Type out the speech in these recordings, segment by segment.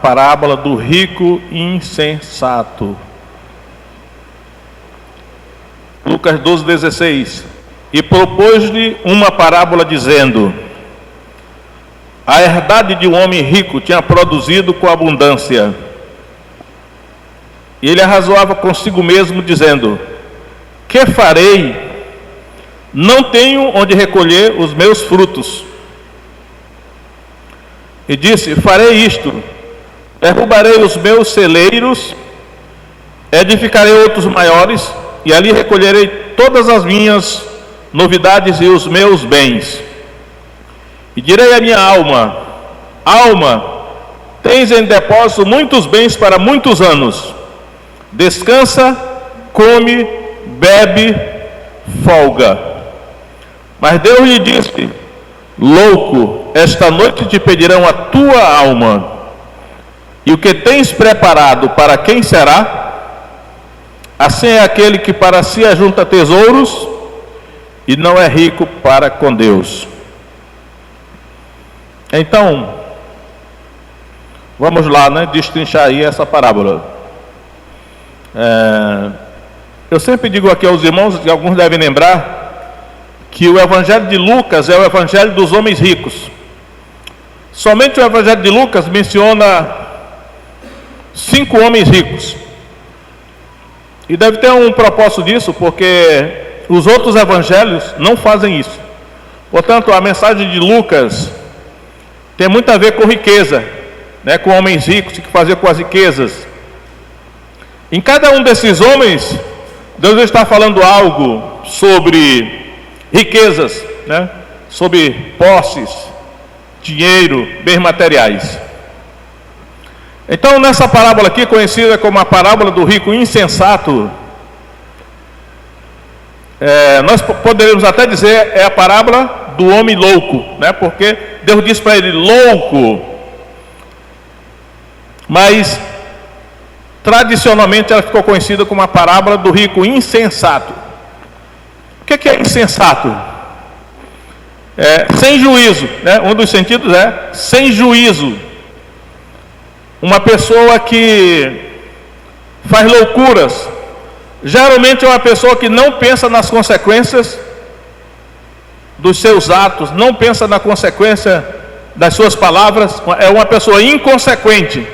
Parábola do rico insensato. Lucas 12:16. E propôs-lhe uma parábola dizendo: a herdade de um homem rico tinha produzido com abundância. E ele arrazoava consigo mesmo, dizendo: que farei? Não tenho onde recolher os meus frutos. E disse: farei isto: derrubarei os meus celeiros, edificarei outros maiores, e ali recolherei todas as minhas novidades e os meus bens. E direi à minha alma: alma, tens em depósito muitos bens para muitos anos. Descansa, come, bebe, folga. Mas Deus lhe disse: louco, esta noite te pedirão a tua alma. E o que tens preparado, para quem será? Assim é aquele que para si ajunta tesouros e não é rico para com Deus. Então, vamos lá, destrinchar aí essa parábola. Eu sempre digo aqui aos irmãos, e alguns devem lembrar, que o Evangelho de Lucas é o Evangelho dos homens ricos. Somente o Evangelho de Lucas menciona 5 homens ricos. E deve ter um propósito disso, porque os outros evangelhos não fazem isso. Portanto, a mensagem de Lucas tem muito a ver com riqueza, com homens ricos, o que fazer com as riquezas. Em cada um desses homens, Deus está falando algo sobre riquezas, sobre posses, dinheiro, bens materiais. Então, nessa parábola aqui, conhecida como a parábola do rico insensato, nós poderíamos até dizer é a parábola do homem louco, porque Deus disse para ele: louco. Mas tradicionalmente ela ficou conhecida como a parábola do rico insensato. O que é insensato? Sem juízo, um dos sentidos é sem juízo. Uma pessoa que faz loucuras, geralmente é uma pessoa que não pensa nas consequências dos seus atos, não pensa na consequência das suas palavras, é uma pessoa inconsequente.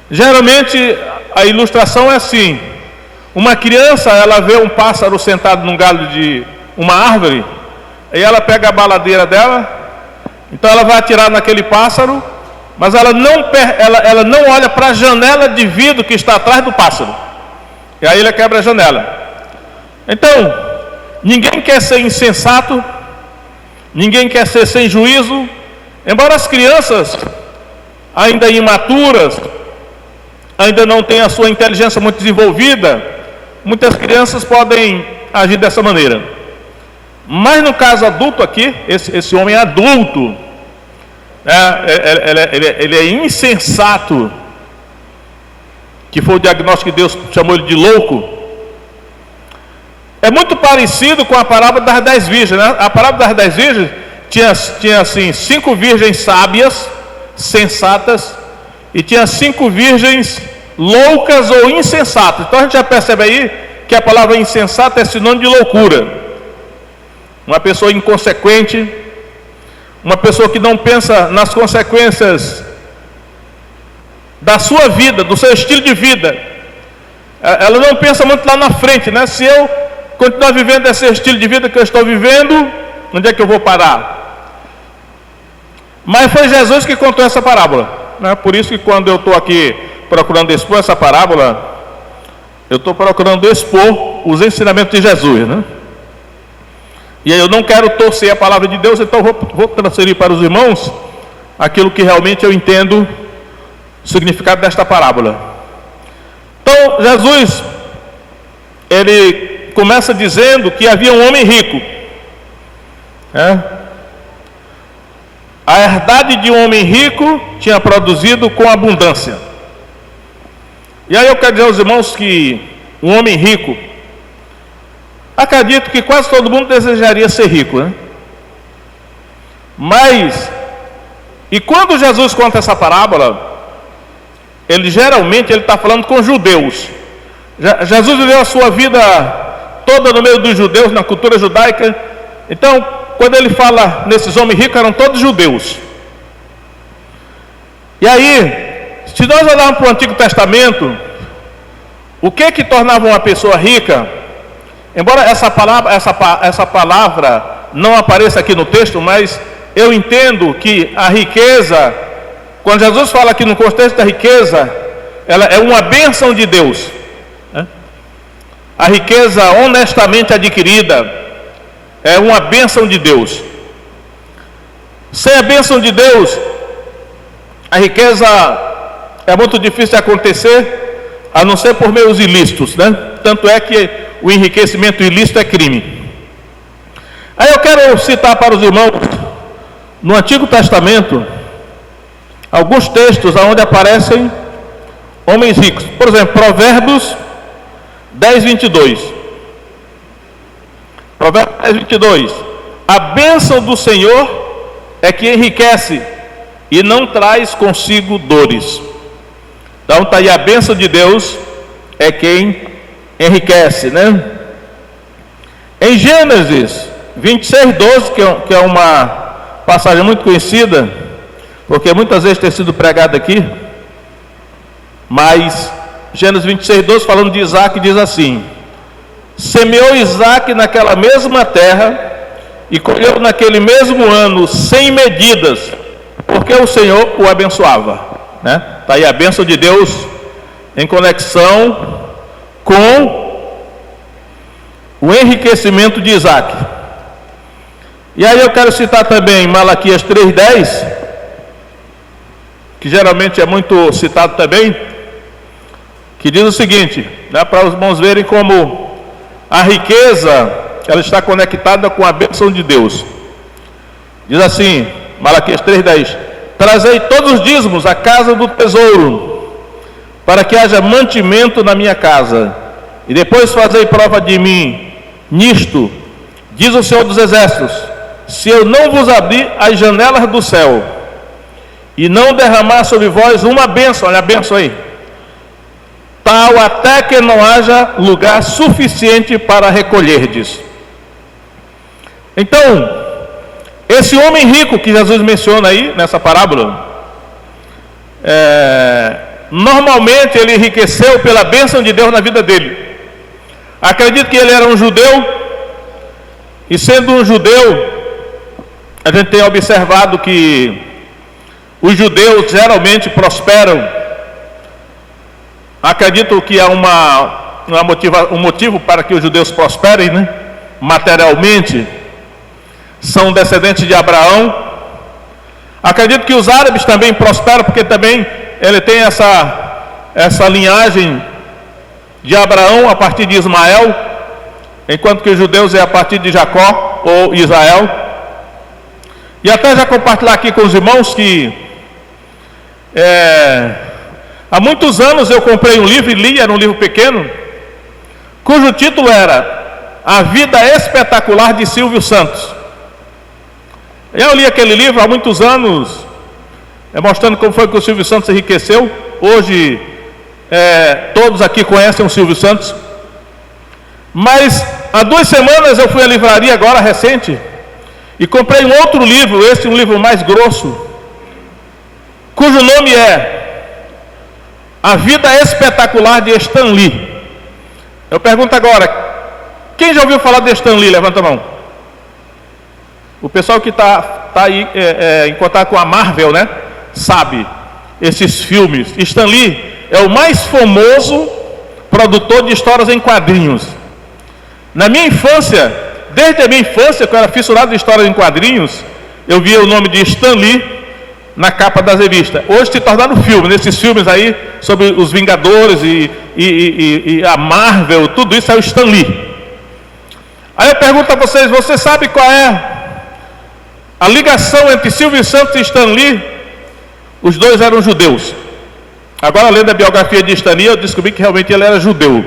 Geralmente a ilustração é assim: uma criança, ela vê um pássaro sentado num galho de uma árvore, e ela pega a baladeira dela, então ela vai atirar naquele pássaro, mas ela não olha para a janela de vidro que está atrás do pássaro, e aí ela quebra a janela. Então, ninguém quer ser insensato, ninguém quer ser sem juízo. Embora as crianças, ainda imaturas, ainda não tenham a sua inteligência muito desenvolvida, muitas crianças podem agir dessa maneira. Mas no caso adulto aqui, esse homem adulto, ele é insensato, que foi o diagnóstico que Deus chamou ele de louco. É muito parecido com a parábola das 10 virgens, A parábola das 10 virgens tinha assim 5 virgens sábias, sensatas, e tinha 5 virgens loucas ou insensatas. Então a gente já percebe aí que a palavra insensata é sinônimo de loucura. Uma pessoa inconsequente, uma pessoa que não pensa nas consequências da sua vida, do seu estilo de vida. Ela não pensa muito lá na frente, Se eu continuar vivendo esse estilo de vida que eu estou vivendo, onde é que eu vou parar? Mas foi Jesus que contou essa parábola, Por isso que quando eu estou aqui procurando expor essa parábola, eu estou procurando expor os ensinamentos de Jesus, E aí eu não quero torcer a palavra de Deus, então vou transferir para os irmãos aquilo que realmente eu entendo o significado desta parábola. Então, Jesus, ele começa dizendo que havia um homem rico. A herdade de um homem rico tinha produzido com abundância. E aí eu quero dizer aos irmãos que um homem rico, acredito que quase todo mundo desejaria ser rico, Mas, e quando Jesus conta essa parábola, ele geralmente está falando com judeus. Jesus viveu a sua vida toda no meio dos judeus, na cultura judaica. Então, quando ele fala nesses homens ricos, eram todos judeus. E aí, se nós olharmos para o Antigo Testamento, o que tornava uma pessoa rica? Embora essa palavra não apareça aqui no texto, mas eu entendo que a riqueza, quando Jesus fala aqui no contexto da riqueza, ela é uma bênção de Deus. A riqueza honestamente adquirida é uma bênção de Deus. Sem a bênção de Deus, a riqueza é muito difícil de acontecer, a não ser por meios ilícitos, né? Tanto é que o enriquecimento ilícito é crime. Aí eu quero citar para os irmãos, no Antigo Testamento, alguns textos onde aparecem homens ricos. Por exemplo, Provérbios 10, 22. Provérbios 10, 22. A bênção do Senhor é que enriquece e não traz consigo dores. Então está aí, a bênção de Deus é quem enriquece, né? Em Gênesis 26, 12, que é uma passagem muito conhecida, porque muitas vezes tem sido pregada aqui, mas Gênesis 26, 12, falando de Isaac, diz assim: semeou Isaac naquela mesma terra e colheu naquele mesmo ano 100 medidas, porque o Senhor o abençoava, né? Está aí a bênção de Deus em conexão com o enriquecimento de Isaac. E aí eu quero citar também Malaquias 3:10, que geralmente é muito citado também, que diz o seguinte, né, para os irmãos verem como a riqueza ela está conectada com a bênção de Deus. Diz assim, Malaquias 3:10: trazei todos os dízimos à casa do tesouro, para que haja mantimento na minha casa, e depois fazei prova de mim nisto, diz o Senhor dos Exércitos, se eu não vos abrir as janelas do céu e não derramar sobre vós uma bênção, olha a bênção aí, tal até que não haja lugar suficiente para recolherdes. Então, esse homem rico que Jesus menciona aí nessa parábola, normalmente ele enriqueceu pela bênção de Deus na vida dele. Acredito que ele era um judeu, e sendo um judeu, a gente tem observado que os judeus geralmente prosperam. Acredito que há um motivo para que os judeus prosperem, né? Materialmente, são descendentes de Abraão. Acredito que os árabes também prosperam, porque também ele tem essa linhagem de Abraão a partir de Ismael, enquanto que os judeus é a partir de Jacó ou Israel. E até já compartilhar aqui com os irmãos que há muitos anos eu comprei um livro e li, era um livro pequeno, cujo título era A Vida Espetacular de Silvio Santos. Eu li aquele livro há muitos anos, mostrando como foi que o Silvio Santos enriqueceu. Hoje todos aqui conhecem o Silvio Santos. Mas há 2 semanas eu fui à livraria agora recente e comprei um outro livro, um livro mais grosso, cujo nome é A Vida Espetacular de Stan Lee. Eu pergunto agora, quem já ouviu falar de Stan Lee? Levanta a mão. O pessoal que está aí em contato com a Marvel, né, sabe esses filmes. Stan Lee é o mais famoso produtor de histórias em quadrinhos. Na minha infância, desde a minha infância, que eu era fissurado em histórias em quadrinhos, eu via o nome de Stan Lee na capa das revistas. Hoje se tornaram filme, nesses filmes aí sobre os Vingadores e a Marvel, tudo isso é o Stan Lee. Aí eu pergunto a vocês, você sabe qual é a ligação entre Silvio Santos e Stan Lee? Os dois eram judeus. Agora, lendo a biografia de Stan Lee, eu descobri que realmente ele era judeu.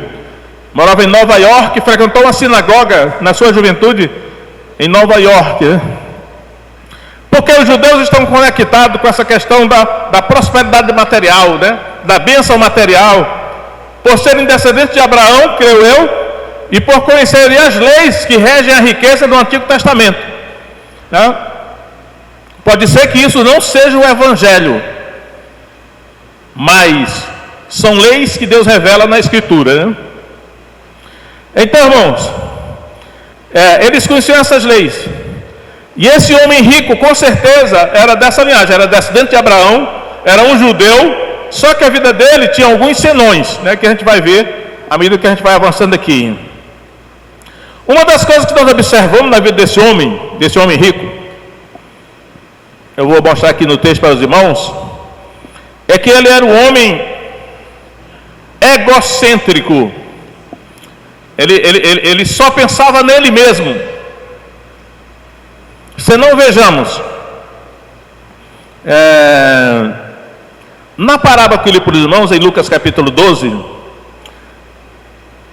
Morava em Nova York, frequentou uma sinagoga na sua juventude em Nova York, né? Porque os judeus estão conectados com essa questão da prosperidade material, né? da bênção material, por serem descendentes de Abraão, creio eu, e por conhecerem as leis que regem a riqueza do Antigo Testamento. Né? Pode ser que isso não seja o Evangelho, mas são leis que Deus revela na Escritura. Né? Então, irmãos, eles conheciam essas leis. E esse homem rico, com certeza, era dessa linhagem, era descendente de Abraão, era um judeu, só que a vida dele tinha alguns senões, né, que a gente vai ver à medida que a gente vai avançando aqui. Uma das coisas que nós observamos na vida desse homem rico, eu vou mostrar aqui no texto para os irmãos, é que ele era um homem egocêntrico. Ele só pensava nele mesmo. Se não vejamos, na parábola que eu li para os irmãos, em Lucas capítulo 12,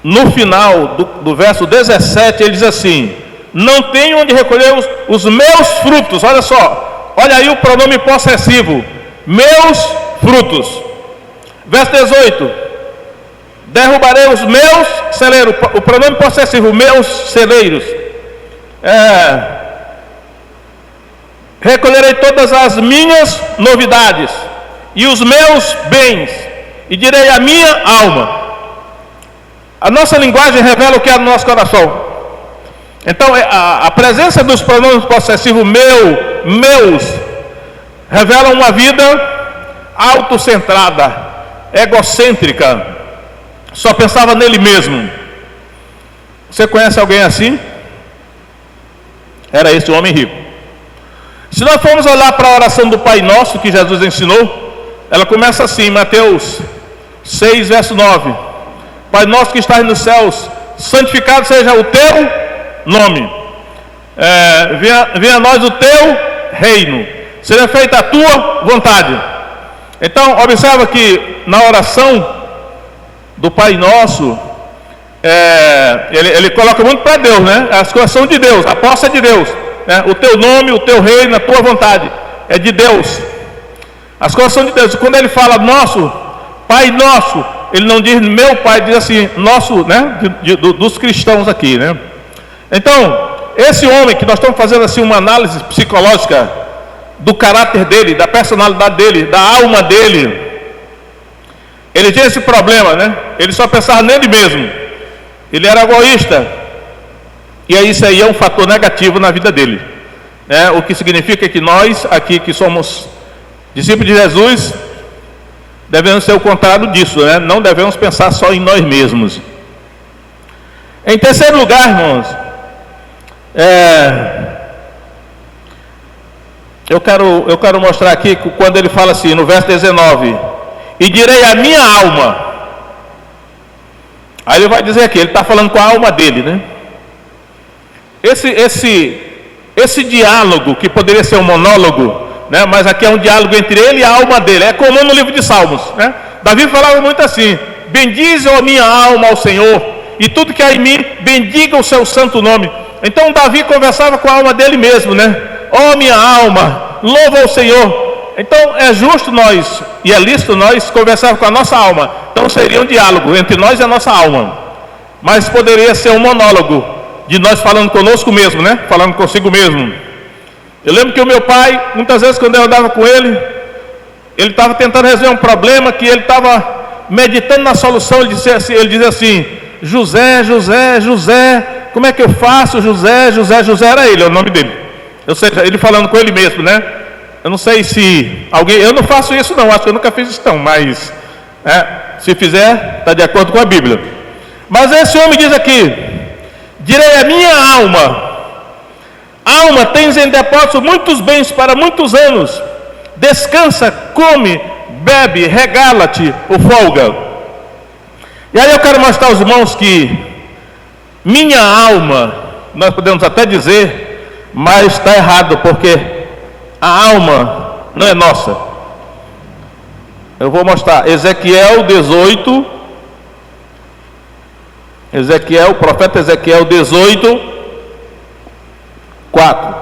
no final do verso 17, ele diz assim: não tenho onde recolher os meus frutos. Olha só, olha aí o pronome possessivo, meus frutos. Verso 18: derrubarei os meus celeiros. O pronome possessivo, meus celeiros. Recolherei todas as minhas novidades e os meus bens, e direi a minha alma. A nossa linguagem revela o que é no nosso coração. Então, a presença dos pronomes possessivos meus, revela uma vida autocentrada, egocêntrica, só pensava nele mesmo. Você conhece alguém assim? Era esse homem rico. Se nós formos olhar para a oração do Pai Nosso que Jesus ensinou, ela começa assim, Mateus 6, verso 9: Pai nosso que estás nos céus, santificado seja o teu nome, venha a nós o teu reino, seja feita a tua vontade. Então observa que na oração do Pai Nosso, ele coloca muito para Deus, né? As coisas são de Deus, a posse é de Deus, né? O teu nome, o teu reino, a tua vontade é de Deus. As coisas são de Deus. E quando ele fala nosso, Pai Nosso, ele não diz meu Pai, diz assim, nosso, né? Dos cristãos aqui, né? Então, esse homem que nós estamos fazendo assim uma análise psicológica do caráter dele, da personalidade dele, da alma dele, ele tinha esse problema, né? Ele só pensava nele mesmo. Ele era egoísta. E aí isso aí é um fator negativo na vida dele, né? O que significa que nós aqui que somos discípulos de Jesus devemos ser o contrário disso, né? Não devemos pensar só em nós mesmos. Em terceiro lugar, irmãos, eu quero mostrar aqui quando ele fala assim, no verso 19: e direi a minha alma. Aí ele vai dizer aqui, ele está falando com a alma dele, né? Esse diálogo, que poderia ser um monólogo, né? Mas aqui é um diálogo entre ele e a alma dele. É comum no livro de Salmos, né? Davi falava muito assim: bendize a minha alma ao Senhor, e tudo que há em mim, bendiga o seu santo nome. Então Davi conversava com a alma dele mesmo, né? Ó minha alma, louva ao Senhor. Então é justo nós, e é lícito nós conversar com a nossa alma. Então seria um diálogo entre nós e a nossa alma. Mas poderia ser um monólogo de nós falando conosco mesmo, né? Falando consigo mesmo. Eu lembro que o meu pai, muitas vezes quando eu andava com ele estava tentando resolver um problema, que ele estava meditando na solução. Ele dizia assim: José, José, José, como é que eu faço? José, José, José, era ele, é o nome dele. Ou seja, ele falando com ele mesmo, né? Eu não sei se alguém, eu não faço isso não, acho que eu nunca fiz isso não, mas se fizer, está de acordo com a Bíblia. Mas esse homem diz aqui: direi a minha alma, tens em depósito muitos bens para muitos anos, descansa, come, bebe, regala-te ou folga. E aí eu quero mostrar aos irmãos que minha alma, nós podemos até dizer, mas está errado, porque a alma não é nossa. Eu vou mostrar Ezequiel 18, o profeta Ezequiel 18, 4.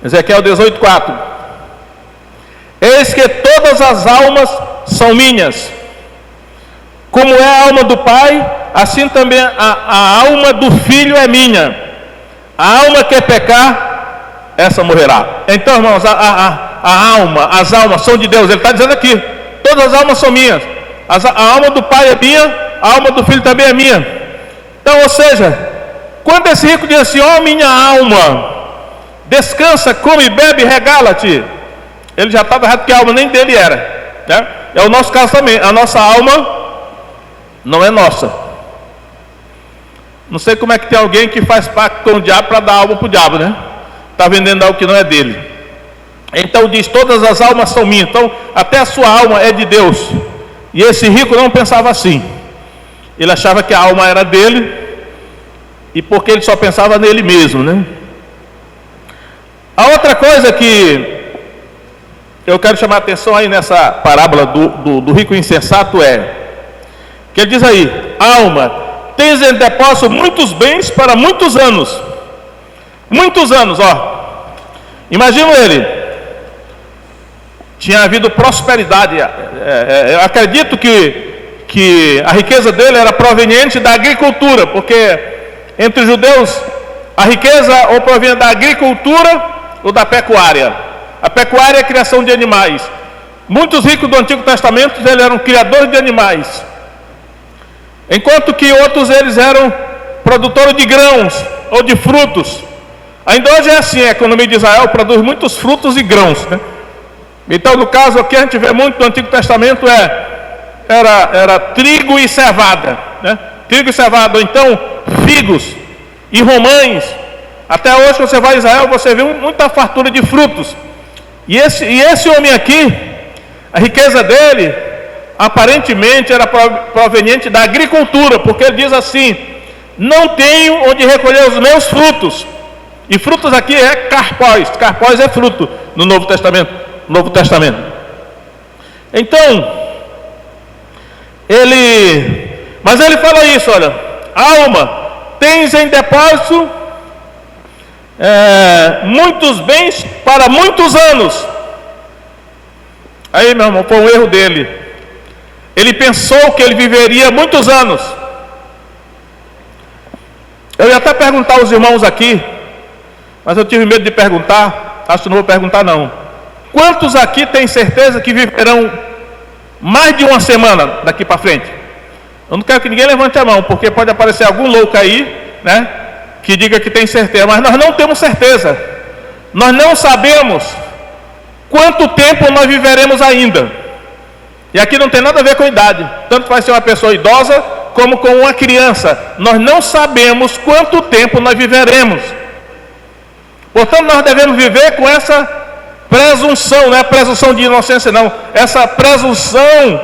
Ezequiel 18, 4. Eis que todas as almas são minhas. Como é a alma do Pai, assim também a alma do Filho é minha. A alma que pecar, essa morrerá. Então, irmãos, as almas são de Deus. Ele está dizendo aqui, todas as almas são minhas. A alma do Pai é minha, a alma do Filho também é minha. Então, ou seja, quando esse rico diz assim, ó minha alma, descansa, come, bebe, regala-te, ele já estava errado, porque a alma nem dele era, né? É o nosso caso também. A nossa alma não é nossa. Não sei como é que tem alguém que faz pacto com o diabo para dar alma para o diabo, né? Está vendendo algo que não é dele. Então diz, todas as almas são minhas. Então até a sua alma é de Deus. E esse rico não pensava assim. Ele achava que a alma era dele, e porque ele só pensava nele mesmo, né? A outra coisa que eu quero chamar a atenção aí nessa parábola do rico insensato é que ele diz aí, alma, tens em depósito muitos bens para muitos anos. Muitos anos, ó. Imagina ele, tinha havido prosperidade. Eu acredito que a riqueza dele era proveniente da agricultura, porque entre os judeus a riqueza ou provinha da agricultura ou da pecuária. A pecuária é a criação de animais. Muitos ricos do Antigo Testamento eles eram criadores de animais, enquanto que outros eles eram produtores de grãos ou de frutos. Ainda hoje é assim, a economia de Israel produz muitos frutos e grãos, né? Então no caso aqui a gente vê muito no Antigo Testamento era trigo e cevada, né? Trigo e cevada, ou então figos e romães. Até hoje quando você vai a Israel você vê muita fartura de frutos. E esse homem aqui, a riqueza dele aparentemente era proveniente da agricultura, porque ele diz assim, não tenho onde recolher os meus frutos. E frutos aqui é carpóis. Carpóis é fruto no Novo Testamento. Então, mas ele fala isso, olha, alma, tens em depósito muitos bens para muitos anos. Aí, meu irmão, foi um erro dele. Ele pensou que ele viveria muitos anos. Eu ia até perguntar aos irmãos aqui, mas eu tive medo de perguntar. Acho que não vou perguntar não. Quantos aqui têm certeza que viverão mais de uma semana daqui para frente? Eu não quero que ninguém levante a mão, porque pode aparecer algum louco aí, né, que diga que tem certeza, mas nós não temos certeza. Nós não sabemos quanto tempo nós viveremos ainda. E aqui não tem nada a ver com idade. Tanto vai ser uma pessoa idosa como com uma criança. Nós não sabemos quanto tempo nós viveremos. Portanto, nós devemos viver com essa presunção, não é presunção de inocência não, essa presunção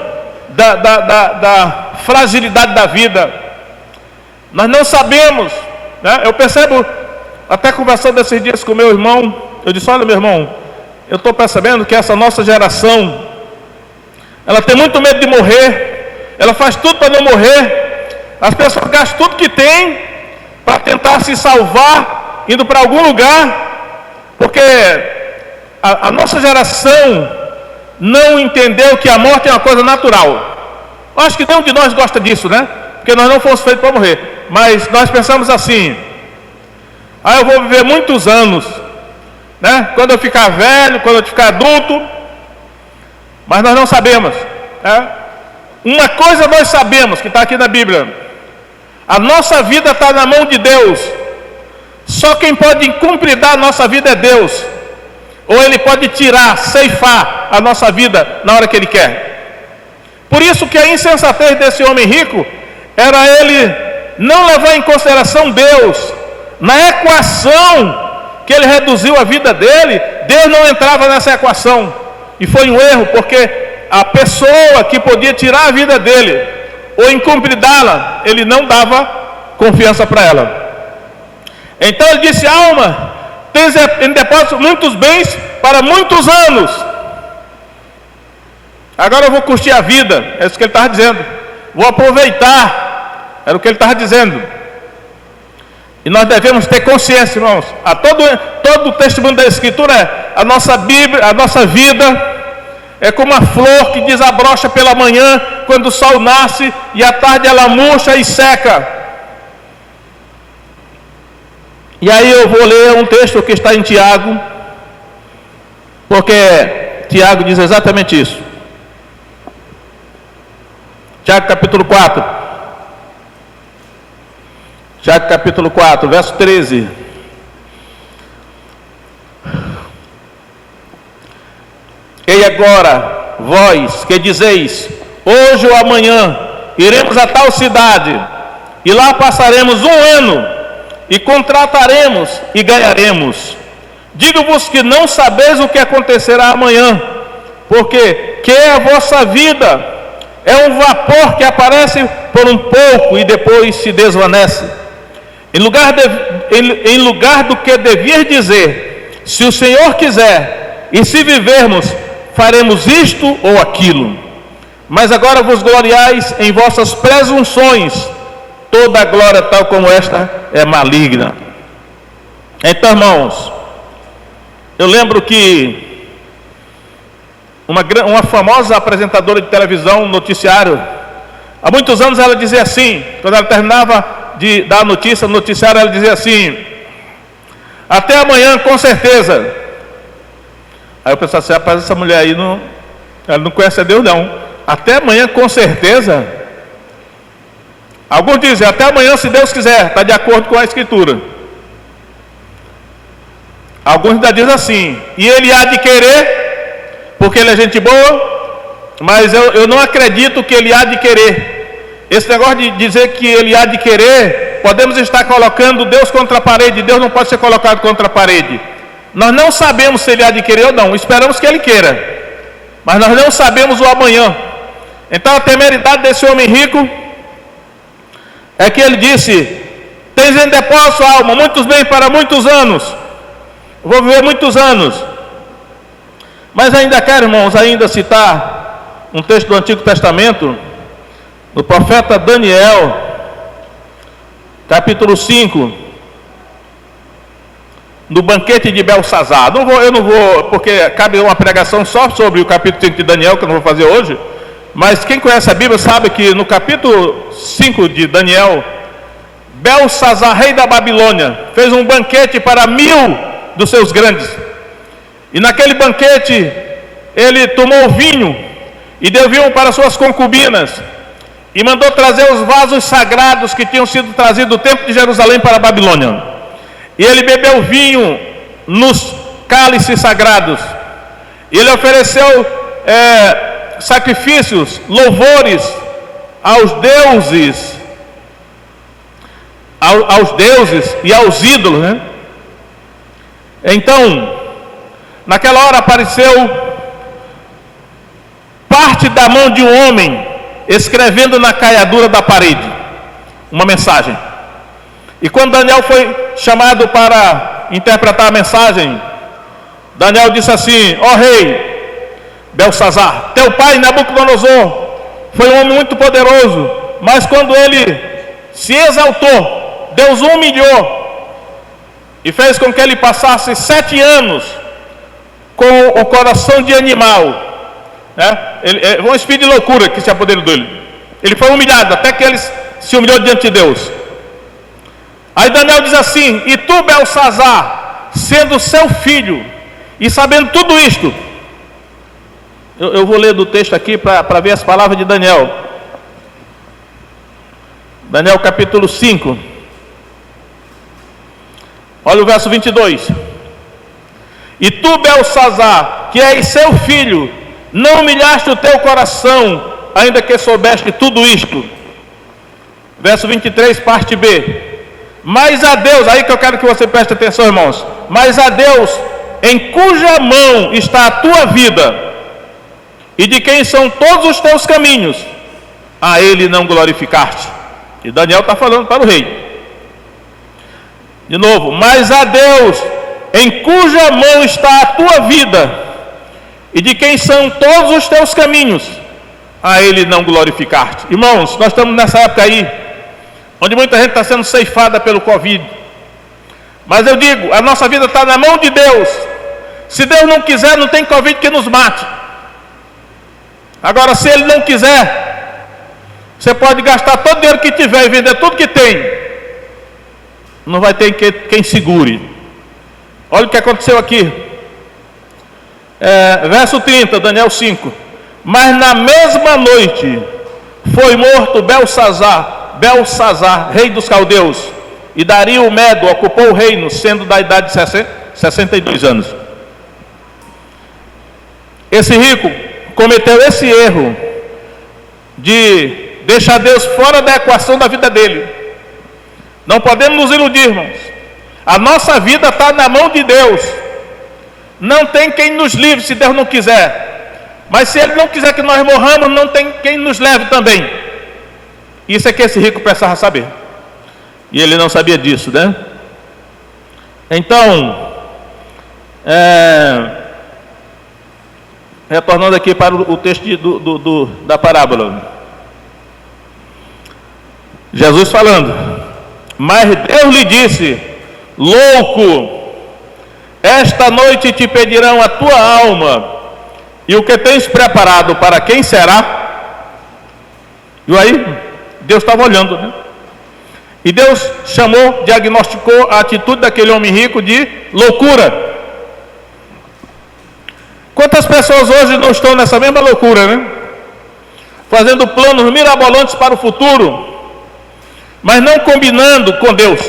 da fragilidade da vida. Nós não sabemos, né? Eu percebo, até conversando esses dias com meu irmão, eu disse, olha meu irmão, eu estou percebendo que essa nossa geração, ela tem muito medo de morrer, ela faz tudo para não morrer, as pessoas gastam tudo que tem para tentar se salvar, indo para algum lugar, porque a nossa geração não entendeu que a morte é uma coisa natural. Eu acho que nenhum de nós gosta disso, né? Porque nós não fomos feitos para morrer, mas nós pensamos assim, eu vou viver muitos anos, né? Quando eu ficar velho, quando eu ficar adulto. Mas nós não sabemos, né? Uma coisa nós sabemos, que está aqui na Bíblia, a nossa vida está na mão de Deus. Só quem pode cumpridar a nossa vida é Deus, ou Ele pode tirar, ceifar a nossa vida na hora que Ele quer. Por isso que a insensatez desse homem rico era ele não levar em consideração Deus. Na equação que ele reduziu a vida dele, Deus não entrava nessa equação. E foi um erro, porque a pessoa que podia tirar a vida dele ou incumpridá-la, ele não dava confiança para ela. Então ele disse, alma, tens em depósito muitos bens para muitos anos. Agora eu vou curtir a vida, é isso que ele estava dizendo. Vou aproveitar, era o que ele estava dizendo. E nós devemos ter consciência, irmãos. Todo o testemunho da Escritura é a nossa Bíblia, a nossa vida, É como a flor que desabrocha pela manhã, quando o sol nasce, e à tarde ela murcha e seca. E aí eu vou ler um texto que está em Tiago, porque Tiago diz exatamente isso. Tiago capítulo 4. Tiago capítulo 4, verso 13. E agora, vós que dizeis, hoje ou amanhã, iremos a tal cidade, e lá passaremos um ano, e contrataremos e ganharemos. Digo-vos que não sabeis o que acontecerá amanhã, porque que é a vossa vida? É um vapor que aparece por um pouco e depois se desvanece. Em lugar do que devia dizer, se o Senhor quiser, e se vivermos, faremos isto ou aquilo. Mas agora vos gloriais em vossas presunções, toda a glória tal como esta é maligna. Então, irmãos, eu lembro que uma famosa apresentadora de televisão, noticiário, há muitos anos ela dizia assim, quando ela terminava de dar a notícia, no noticiário ela dizia assim: até amanhã com certeza. Aí eu pensava assim, rapaz, essa mulher aí ela não conhece a Deus não. Até amanhã com certeza. Alguns dizem, até amanhã se Deus quiser, está de acordo com a Escritura. Alguns ainda dizem assim, e ele há de querer, porque ele é gente boa, mas eu não acredito que ele há de querer. Esse negócio de dizer que ele há de querer, podemos estar colocando Deus contra a parede. Deus não pode ser colocado contra a parede. Nós não sabemos se ele há de querer ou não, esperamos que ele queira, mas nós não sabemos o amanhã. Então a temeridade desse homem rico é que ele disse: tens em depósito, alma, muitos bens para muitos anos, vou viver muitos anos. Mas ainda quero, irmãos, ainda citar um texto do Antigo Testamento, do profeta Daniel, capítulo 5, no banquete de Belsazar. Eu não vou, porque cabe uma pregação só sobre o capítulo 5 de Daniel, que eu não vou fazer hoje, mas quem conhece a Bíblia sabe que no capítulo 5 de Daniel, Belsazar, rei da Babilônia, fez um banquete para 1000 dos seus grandes, e naquele banquete ele tomou vinho, e deu vinho para suas concubinas, e mandou trazer os vasos sagrados que tinham sido trazidos do templo de Jerusalém para a Babilônia. E ele bebeu vinho nos cálices sagrados. E ele ofereceu sacrifícios, louvores aos deuses, aos deuses e aos ídolos, né? Então, naquela hora apareceu parte da mão de um homem escrevendo na caiadura da parede uma mensagem. E quando Daniel foi chamado para interpretar a mensagem, Daniel disse assim: ó rei Belsazar, teu pai Nabucodonosor foi um homem muito poderoso, mas quando ele se exaltou, Deus o humilhou e fez com que ele passasse 7 anos com o coração de animal, né? Um espírito de loucura que se apoderou dele. Ele foi humilhado até que ele se humilhou diante de Deus. Aí Daniel diz assim: e tu, Belsazar, sendo seu filho e sabendo tudo isto, eu vou ler do texto aqui para ver as palavras de Daniel. Daniel capítulo 5, olha o verso 22. E tu, Belsazar, que és seu filho, não humilhaste o teu coração, ainda que soubeste tudo isto. Verso 23, parte B. Mas a Deus, aí que eu quero que você preste atenção, irmãos, mas a Deus, em cuja mão está a tua vida, e de quem são todos os teus caminhos, a ele não glorificaste. E Daniel está falando para o rei. De novo, mas a Deus, em cuja mão está a tua vida, e de quem são todos os teus caminhos, a ele não glorificaste. Irmãos, nós estamos nessa época aí, onde muita gente está sendo ceifada pelo Covid. Mas eu digo, a nossa vida está na mão de Deus. Se Deus não quiser, não tem Covid que nos mate. Agora, se ele não quiser, você pode gastar todo o dinheiro que tiver e vender tudo que tem, não vai ter quem segure. Olha o que aconteceu aqui. Verso 30, Daniel 5. Mas na mesma noite foi morto Belsazar, rei dos caldeus, e Dario o Medo ocupou o reino, sendo da idade de 62 anos. Esse rico cometeu esse erro de deixar Deus fora da equação da vida dele. Não podemos nos iludir, irmãos. A nossa vida está na mão de Deus. Não tem quem nos livre se Deus não quiser. Mas se Ele não quiser que nós morramos, não tem quem nos leve também. Isso é que esse rico precisava saber. E ele não sabia disso, né? Então, retornando aqui para o texto da parábola. Jesus falando: mas Deus lhe disse: louco, esta noite te pedirão a tua alma, e o que tens preparado para quem será? E aí, Deus estava olhando, né? E Deus diagnosticou a atitude daquele homem rico de loucura. Quantas pessoas hoje não estão nessa mesma loucura, né? Fazendo planos mirabolantes para o futuro, mas não combinando com Deus.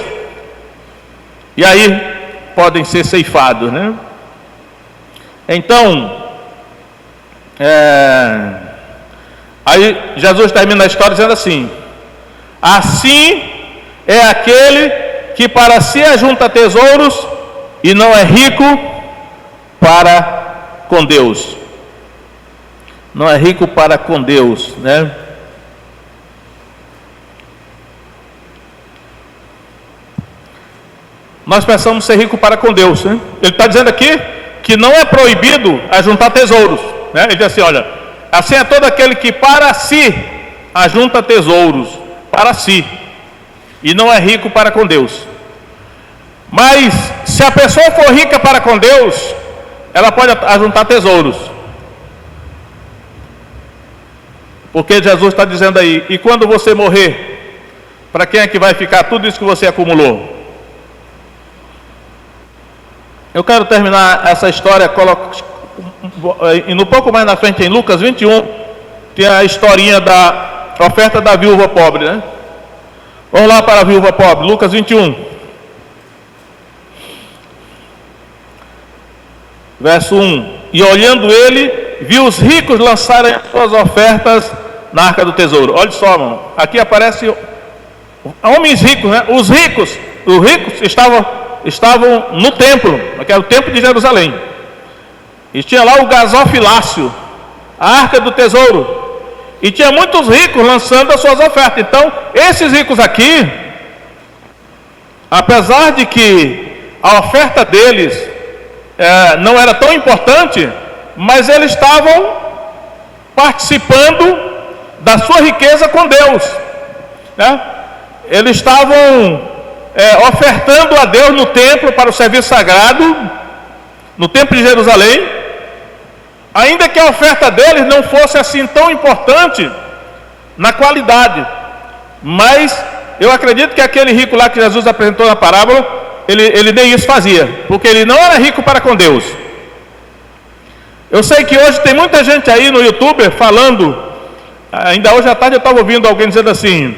E aí podem ser ceifados, né? Então, aí Jesus termina a história dizendo assim: assim é aquele que para si ajunta tesouros e não é rico para com Deus. Não é rico para com Deus, né? Nós precisamos ser ricos para com Deus, né? Ele está dizendo aqui que não é proibido ajuntar tesouros, né? Ele diz assim: olha, assim é todo aquele que para si ajunta tesouros, para si, e não é rico para com Deus. Mas se a pessoa for rica para com Deus, ela pode ajuntar tesouros, porque Jesus está dizendo aí: e quando você morrer, para quem é que vai ficar tudo isso que você acumulou? Eu quero terminar essa história indo um pouco mais na frente, em Lucas 21, tem a historinha da oferta da viúva pobre, né? Vamos lá para a viúva pobre, Lucas 21, verso 1. E olhando ele, viu os ricos lançarem as suas ofertas na arca do tesouro. Olha só, irmão, aqui aparece homens ricos, né? Os ricos estavam no templo, que era o templo de Jerusalém, e tinha lá o gasofilácio, a arca do tesouro, e tinha muitos ricos lançando as suas ofertas. Então, esses ricos aqui, apesar de que a oferta deles não era tão importante, mas eles estavam participando da sua riqueza com Deus, né? Eles estavam ofertando a Deus no templo para o serviço sagrado, no templo de Jerusalém, ainda que a oferta deles não fosse assim tão importante na qualidade. Mas eu acredito que aquele rico lá que Jesus apresentou na parábola, ele nem isso fazia, porque ele não era rico para com Deus. Eu sei que hoje tem muita gente aí no YouTube falando, ainda hoje à tarde eu estava ouvindo alguém dizendo assim,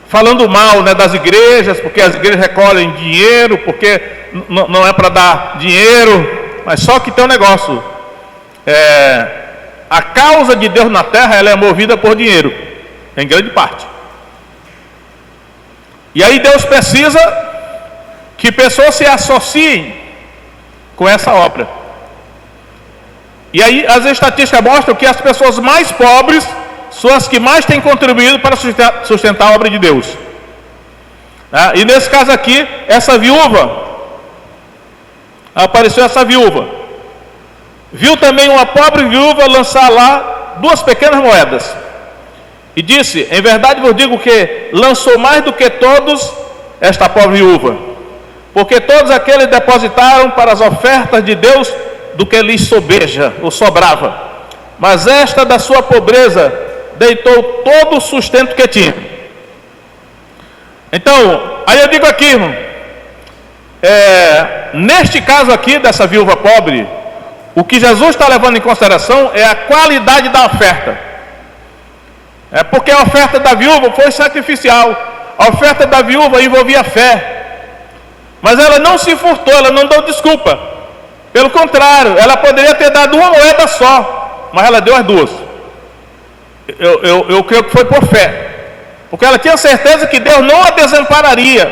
falando mal, né, das igrejas, porque as igrejas recolhem dinheiro, porque não é para dar dinheiro. Mas só que tem um negócio, a causa de Deus na terra, ela é movida por dinheiro, em grande parte. E aí Deus precisa que pessoas se associem com essa obra. E aí as estatísticas mostram que as pessoas mais pobres são as que mais têm contribuído para sustentar a obra de Deus. E nesse caso aqui, essa viúva, apareceu essa viúva, viu também uma pobre viúva lançar lá 2 pequenas moedas, e disse: em verdade vos digo que lançou mais do que todos esta pobre viúva, porque todos aqueles depositaram para as ofertas de Deus do que lhes sobeja ou sobrava, mas esta da sua pobreza deitou todo o sustento que tinha. Então, aí eu digo aqui, irmão, neste caso aqui dessa viúva pobre, o que Jesus está levando em consideração é a qualidade da oferta. Porque a oferta da viúva foi sacrificial, a oferta da viúva envolvia fé, mas ela não se furtou, ela não deu desculpa. Pelo contrário, ela poderia ter dado uma moeda só, mas ela deu as duas. Eu creio que foi por fé, porque ela tinha certeza que Deus não a desampararia,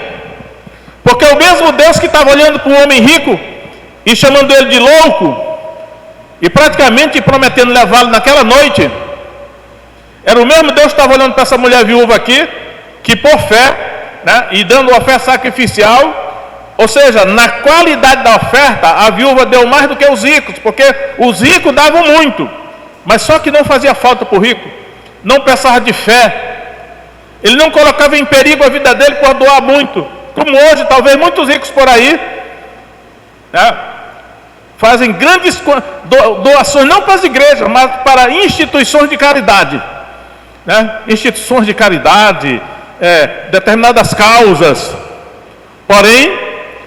porque o mesmo Deus que estava olhando para o homem rico e chamando ele de louco e praticamente prometendo levá-lo naquela noite, era o mesmo Deus que estava olhando para essa mulher viúva aqui, que por fé, né, e dando oferta sacrificial, ou seja, na qualidade da oferta, a viúva deu mais do que os ricos, porque os ricos davam muito, mas só que não fazia falta para o rico, não precisava de fé, ele não colocava em perigo a vida dele por doar muito, como hoje, talvez muitos ricos por aí, né, fazem grandes doações, não para as igrejas, mas para instituições de caridade, né, instituições de caridade, determinadas causas. Porém,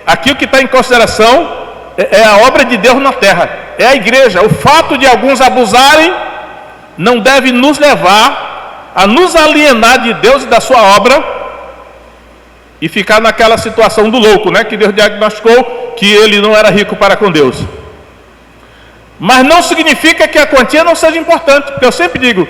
aqui o que está em consideração é a obra de Deus na terra, é a igreja. O fato de alguns abusarem não deve nos levar a nos alienar de Deus e da sua obra e ficar naquela situação do louco, né, que Deus diagnosticou que ele não era rico para com Deus. Mas não significa que a quantia não seja importante, porque eu sempre digo,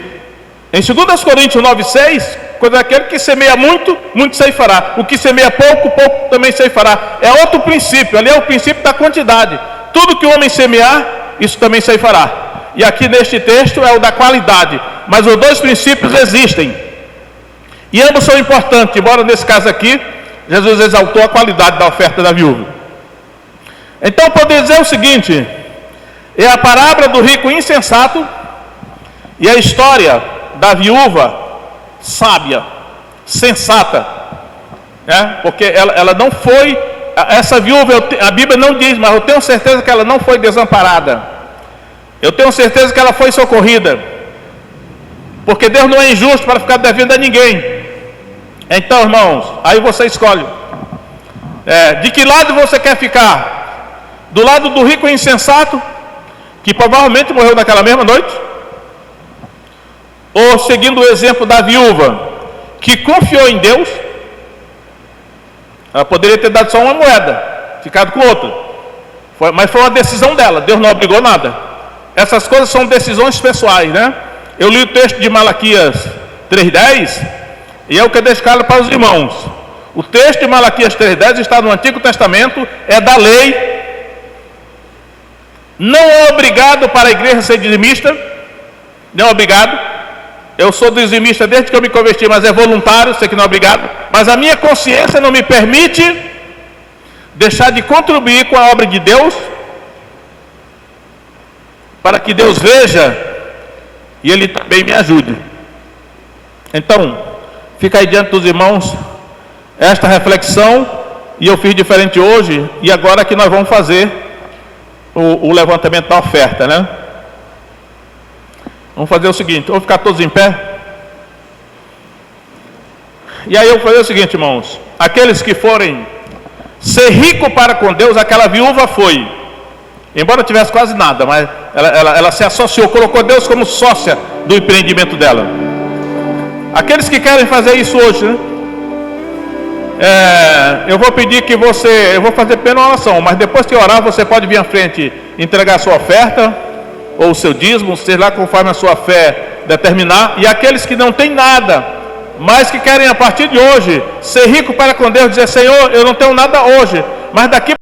em 2 Coríntios 9,6, quando aquele que semeia muito, muito ceifará. O que semeia pouco, pouco também ceifará. É outro princípio, ali é o princípio da quantidade. Tudo que o homem semear, isso também ceifará. E aqui neste texto é o da qualidade. Mas os dois princípios existem. E ambos são importantes, embora nesse caso aqui, Jesus exaltou a qualidade da oferta da viúva. Então, poderia dizer o seguinte, é a parábola do rico insensato e a história da viúva sábia, sensata, né? Porque ela não foi, essa viúva, a Bíblia não diz, mas eu tenho certeza que ela não foi desamparada, eu tenho certeza que ela foi socorrida, porque Deus não é injusto para ficar devendo a ninguém. Então, irmãos, aí você escolhe, de que lado você quer ficar? Do lado do rico insensato, que provavelmente morreu naquela mesma noite, ou seguindo o exemplo da viúva, que confiou em Deus? Ela poderia ter dado só uma moeda, ficado com outra, mas foi uma decisão dela, Deus não obrigou nada. Essas coisas são decisões pessoais, né? Eu li o texto de Malaquias 3,10, e é o que eu deixo claro para os irmãos. O texto de Malaquias 3,10 está no Antigo Testamento, é da lei. Não é obrigado para a igreja ser dizimista, não é obrigado. Eu sou dizimista desde que eu me converti, mas é voluntário, sei que não é obrigado. Mas a minha consciência não me permite deixar de contribuir com a obra de Deus, para que Deus veja e Ele também me ajude. Então, fica aí diante dos irmãos esta reflexão, e eu fiz diferente hoje, e agora que nós vamos fazer o levantamento da oferta, né? Vamos fazer o seguinte, vamos ficar todos em pé. E aí eu vou fazer o seguinte, irmãos, aqueles que forem ser rico para com Deus, aquela viúva foi, embora não tivesse quase nada, mas ela se associou, colocou Deus como sócia do empreendimento dela. Aqueles que querem fazer isso hoje, né? Eu vou pedir que eu vou fazer apenas uma oração, mas depois que orar, você pode vir à frente e entregar a sua oferta, ou o seu dízimo, seja lá conforme a sua fé determinar. E aqueles que não têm nada, mas que querem a partir de hoje ser rico para com Deus, dizer: Senhor, eu não tenho nada hoje, mas daqui